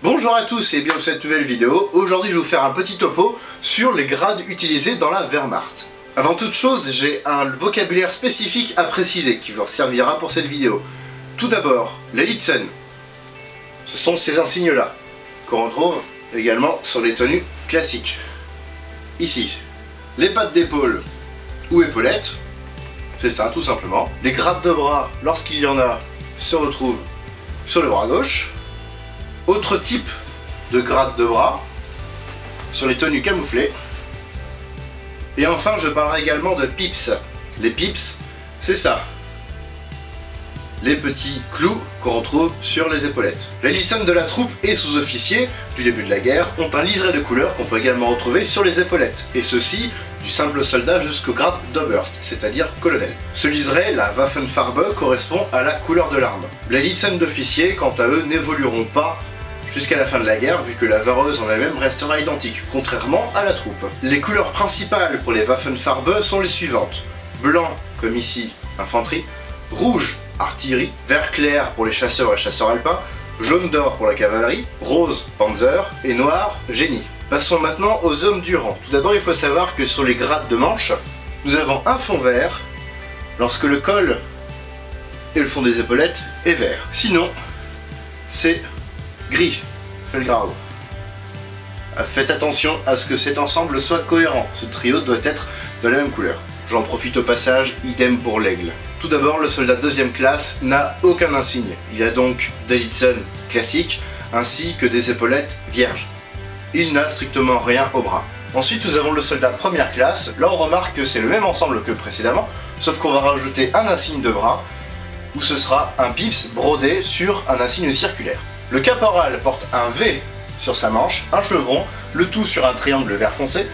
Bonjour à tous et bienvenue dans cette nouvelle vidéo. Aujourd'hui je vais vous faire un petit topo sur les grades utilisés dans la Wehrmacht. Avant toute chose, j'ai un vocabulaire spécifique à préciser qui vous servira pour cette vidéo. Tout d'abord, les Litzen. Ce sont ces insignes-là, qu'on retrouve également sur les tenues classiques. Ici, les pattes d'épaule ou épaulettes, c'est ça tout simplement. Les grades de bras, lorsqu'il y en a, se retrouvent sur le bras gauche. Autre type de grade de bras, sur les tenues camouflées. Et enfin, je parlerai également de pips. Les pips, c'est ça. Les petits clous qu'on retrouve sur les épaulettes. Les Litzen de la troupe et sous-officiers du début de la guerre ont un liseré de couleur qu'on peut également retrouver sur les épaulettes. Et ceci, du simple soldat jusqu'au grade d'Oberst, c'est-à-dire colonel. Ce liseré, la Waffenfarbe, correspond à la couleur de l'arme. Les Litzen d'officiers, quant à eux, n'évolueront pas jusqu'à la fin de la guerre, vu que la vareuse en elle-même restera identique, contrairement à la troupe. Les couleurs principales pour les Waffenfarbe sont les suivantes. Blanc, comme ici, infanterie. Rouge, artillerie. Vert clair pour les chasseurs et chasseurs alpins. Jaune d'or pour la cavalerie. Rose, panzer. Et noir, génie. Passons maintenant aux hommes du rang. Tout d'abord, il faut savoir que sur les grades de manche, nous avons un fond vert, lorsque le col et le fond des épaulettes est vert. Sinon, c'est gris, Felgrau. Faites attention à ce que cet ensemble soit cohérent, ce trio doit être de la même couleur. J'en profite au passage, idem pour l'aigle. Tout d'abord, le soldat deuxième classe n'a aucun insigne. Il a donc des Litzen classiques, ainsi que des épaulettes vierges. Il n'a strictement rien au bras. Ensuite, nous avons le soldat première classe. Là, on remarque que c'est le même ensemble que précédemment, sauf qu'on va rajouter un insigne de bras, où ce sera un pips brodé sur un insigne circulaire. Le caporal porte un V sur sa manche, un chevron, le tout sur un triangle vert foncé,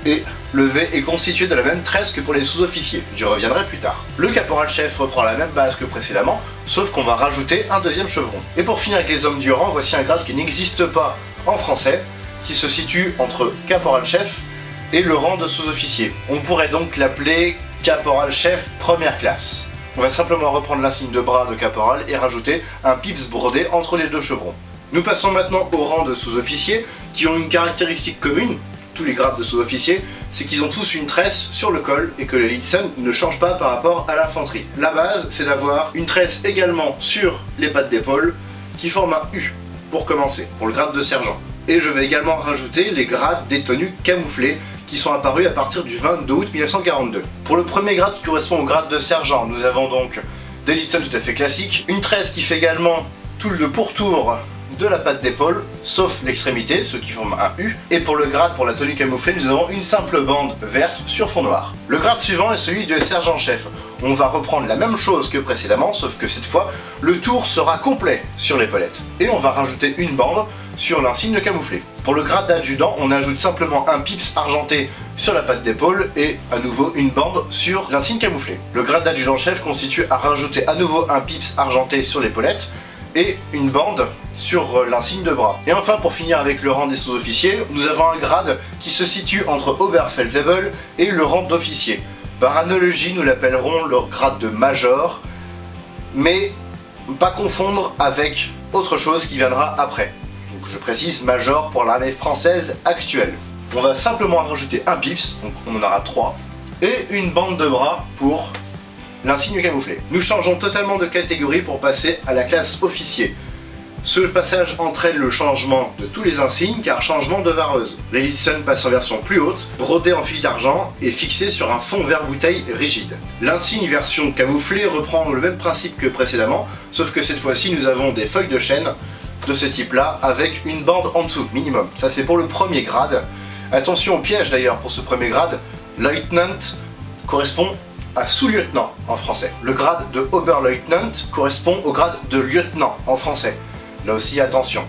et le V est constitué de la même tresse que pour les sous-officiers, j'y reviendrai plus tard. Le caporal-chef reprend la même base que précédemment, sauf qu'on va rajouter un deuxième chevron. Et pour finir avec les hommes du rang, voici un grade qui n'existe pas en français, qui se situe entre caporal-chef et le rang de sous-officier. On pourrait donc l'appeler caporal-chef première classe. On va simplement reprendre l'insigne de bras de caporal et rajouter un pips brodé entre les deux chevrons. Nous passons maintenant au rang de sous-officiers qui ont une caractéristique commune, tous les grades de sous-officiers, c'est qu'ils ont tous une tresse sur le col et que les Litzen ne changent pas par rapport à l'infanterie. La base, c'est d'avoir une tresse également sur les pattes d'épaule qui forme un U pour commencer, pour le grade de sergent. Et je vais également rajouter les grades des tenues camouflées qui sont apparus à partir du 22 août 1942. Pour le premier grade qui correspond au grade de sergent, nous avons donc des Litzen tout à fait classiques, une tresse qui fait également tout le pourtour de la patte d'épaule, sauf l'extrémité, ceux qui forment un U. Et pour le grade, pour la tenue camouflée, nous avons une simple bande verte sur fond noir. Le grade suivant est celui de sergent-chef. On va reprendre la même chose que précédemment, sauf que cette fois, le tour sera complet sur l'épaulette. Et on va rajouter une bande sur l'insigne camouflé. Pour le grade d'adjudant, on ajoute simplement un pips argenté sur la patte d'épaule et à nouveau une bande sur l'insigne camouflé. Le grade d'adjudant-chef constitue à rajouter à nouveau un pips argenté sur l'épaulette et une bande sur l'insigne de bras. Et enfin, pour finir avec le rang des sous-officiers, nous avons un grade qui se situe entre Oberfeldwebel et le rang d'officier. Par analogie, nous l'appellerons le grade de major, mais pas confondre avec autre chose qui viendra après. Donc je précise major pour l'armée française actuelle. On va simplement rajouter un pips, donc on en aura 3, et une bande de bras pour l'insigne camouflé. Nous changeons totalement de catégorie pour passer à la classe officier. Ce passage entraîne le changement de tous les insignes car changement de vareuse. Les Litzen passent en version plus haute, brodée en fil d'argent et fixée sur un fond vert bouteille rigide. L'insigne version camouflée reprend le même principe que précédemment, sauf que cette fois-ci nous avons des feuilles de chêne de ce type là avec une bande en dessous minimum. Ça c'est pour le premier grade. Attention au piège d'ailleurs pour ce premier grade, Lieutenant correspond à sous-lieutenant en français. Le grade de Oberleutnant correspond au grade de lieutenant en français. Là aussi attention.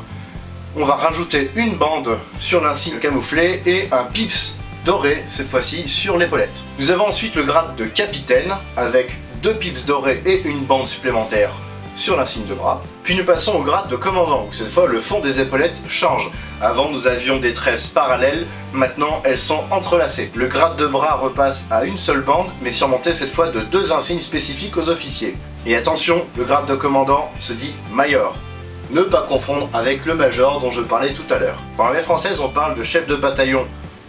On va rajouter une bande sur l'insigne camouflé et un pips doré cette fois-ci sur l'épaulette. Nous avons ensuite le grade de capitaine avec 2 pips dorés et une bande supplémentaire sur l'insigne de bras. Puis nous passons au grade de commandant, où cette fois le fond des épaulettes change. Avant nous avions des tresses parallèles, maintenant elles sont entrelacées. Le grade de bras repasse à une seule bande, mais surmonté cette fois de 2 insignes spécifiques aux officiers. Et attention, le grade de commandant se dit Major. Ne pas confondre avec le major dont je parlais tout à l'heure. Dans l'armée française, on parle de chef de bataillon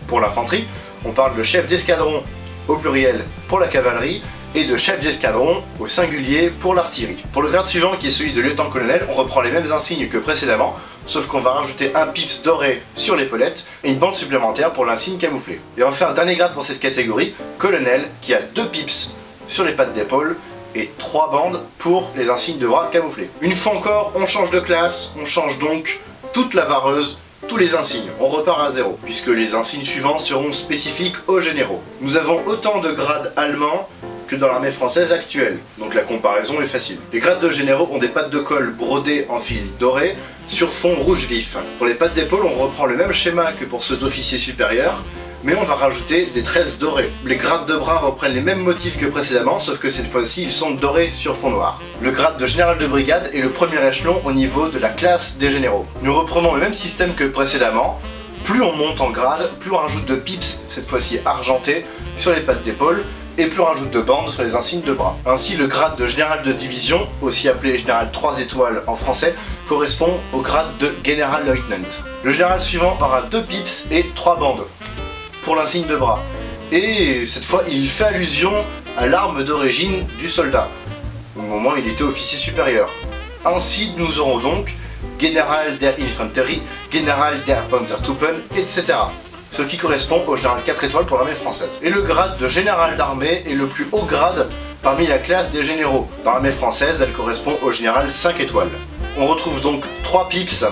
pour l'infanterie, on parle de chef d'escadron au pluriel pour la cavalerie, et de chef d'escadron au singulier pour l'artillerie. Pour le grade suivant qui est celui de lieutenant-colonel, on reprend les mêmes insignes que précédemment, sauf qu'on va rajouter un pips doré sur l'épaulette et une bande supplémentaire pour l'insigne camouflé. Et enfin un dernier grade pour cette catégorie, colonel, qui a 2 pips sur les pattes d'épaule et 3 bandes pour les insignes de bras camouflés. Une fois encore, on change de classe, on change donc toute la vareuse, tous les insignes, on repart à 0, puisque les insignes suivants seront spécifiques aux généraux. Nous avons autant de grades allemands que dans l'armée française actuelle, donc la comparaison est facile. Les grades de généraux ont des pattes de colle brodées en fil doré sur fond rouge vif. Pour les pattes d'épaule, on reprend le même schéma que pour ceux d'officiers supérieurs, mais on va rajouter des tresses dorées. Les grades de bras reprennent les mêmes motifs que précédemment, sauf que cette fois-ci ils sont dorés sur fond noir. Le grade de général de brigade est le premier échelon au niveau de la classe des généraux. Nous reprenons le même système que précédemment. Plus on monte en grade, plus on rajoute de pips, cette fois-ci argentés, sur les pattes d'épaule, et plus on rajoute de bandes sur les insignes de bras. Ainsi, le grade de général de division, aussi appelé général 3 étoiles en français, correspond au grade de General Lieutenant. Le général suivant aura 2 pips et 3 bandes pour l'insigne de bras. Et cette fois, il fait allusion à l'arme d'origine du soldat, au moment où il était officier supérieur. Ainsi, nous aurons donc General der Infanterie, General der Panzertruppen, etc. Ce qui correspond au général 4 étoiles pour l'armée française. Et le grade de général d'armée est le plus haut grade parmi la classe des généraux. Dans l'armée française, elle correspond au général 5 étoiles. On retrouve donc 3 pips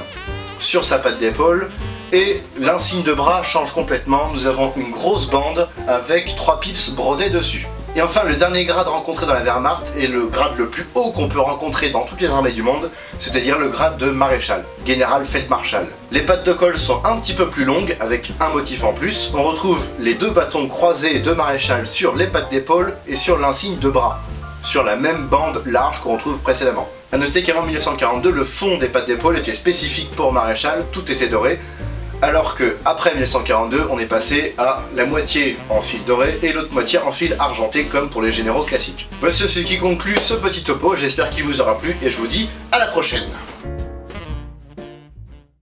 sur sa patte d'épaule, et l'insigne de bras change complètement. Nous avons une grosse bande avec 3 pips brodés dessus. Et enfin, le dernier grade rencontré dans la Wehrmacht est le grade le plus haut qu'on peut rencontrer dans toutes les armées du monde, c'est-à-dire le grade de maréchal, General Feldmarschall. Les pattes de colle sont un petit peu plus longues, avec un motif en plus. On retrouve les 2 bâtons croisés de maréchal sur les pattes d'épaule et sur l'insigne de bras, sur la même bande large qu'on retrouve précédemment. A noter qu'avant 1942, le fond des pattes d'épaule était spécifique pour maréchal, tout était doré, alors que après 1942, on est passé à la moitié en fil doré et l'autre moitié en fil argenté comme pour les généraux classiques. Voici ce qui conclut ce petit topo, j'espère qu'il vous aura plu et je vous dis à la prochaine.